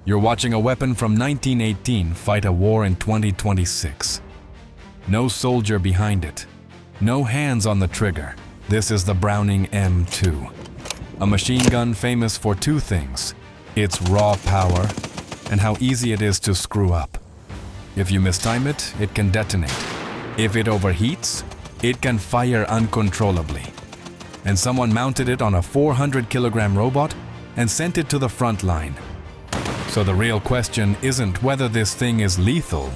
You're watching a weapon from 1918 fight a war in 2026. No soldier behind it. No hands on the trigger. This is the Browning M2. A machine gun famous for two things: its raw power and how easy it is to screw up. If you mistime it, it can detonate. If it overheats, it can fire uncontrollably. And someone mounted it on a 400-kilogram robot and sent it to the front line. So the real question isn't whether this thing is lethal,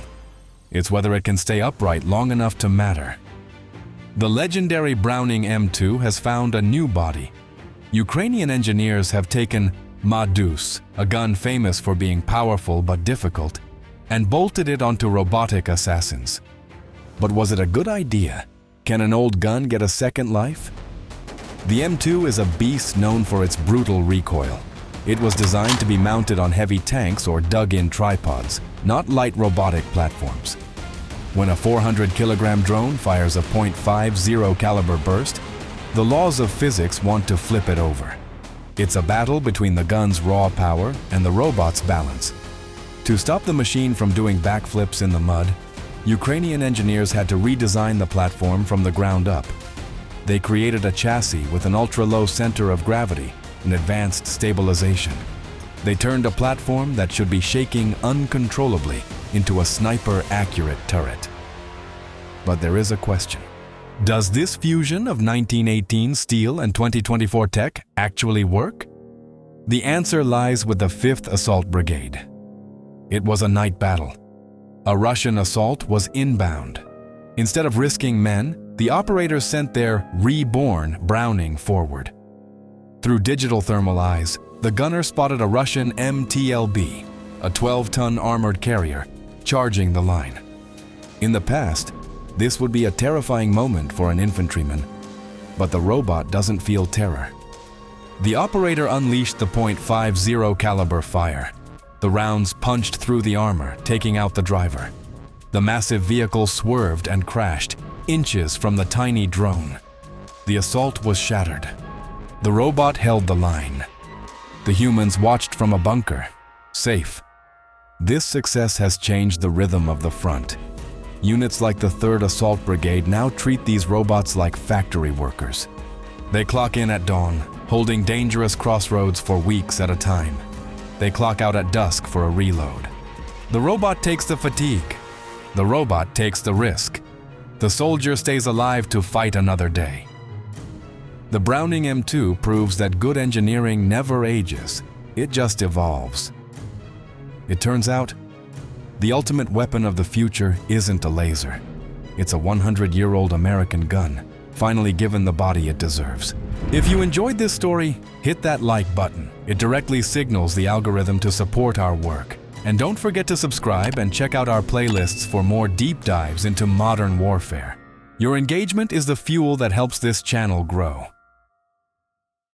it's whether it can stay upright long enough to matter. The legendary Browning M2 has found a new body. Ukrainian engineers have taken Deuce, a gun famous for being powerful but difficult, and bolted it onto robotic assassins. But was it a good idea? Can an old gun get a second life? The M2 is a beast known for its brutal recoil. It was designed to be mounted on heavy tanks or dug-in tripods, not light robotic platforms. When a 400-kilogram drone fires a .50 caliber burst, the laws of physics want to flip it over. It's a battle between the gun's raw power and the robot's balance. To stop the machine from doing backflips in the mud, Ukrainian engineers had to redesign the platform from the ground up. They created a chassis with an ultra-low center of gravity and advanced stabilization. They turned a platform that should be shaking uncontrollably into a sniper-accurate turret. But there is a question. Does this fusion of 1918 steel and 2024 tech actually work? The answer lies with the 5th Assault Brigade. It was a night battle. A Russian assault was inbound. Instead of risking men, the operators sent their reborn Browning forward. Through digital thermal eyes, the gunner spotted a Russian MTLB, a 12-ton armored carrier, charging the line. In the past, this would be a terrifying moment for an infantryman, but the robot doesn't feel terror. The operator unleashed the .50 caliber fire. The rounds punched through the armor, taking out the driver. The massive vehicle swerved and crashed, inches from the tiny drone. The assault was shattered. The robot held the line. The humans watched from a bunker, safe. This success has changed the rhythm of the front. Units like the 3rd Assault Brigade now treat these robots like factory workers. They clock in at dawn, holding dangerous crossroads for weeks at a time. They clock out at dusk for a reload. The robot takes the fatigue. The robot takes the risk. The soldier stays alive to fight another day. The Browning M2 proves that good engineering never ages, it just evolves. It turns out, the ultimate weapon of the future isn't a laser. It's a 100-year-old American gun, finally given the body it deserves. If you enjoyed this story, hit that like button. It directly signals the algorithm to support our work. And don't forget to subscribe and check out our playlists for more deep dives into modern warfare. Your engagement is the fuel that helps this channel grow.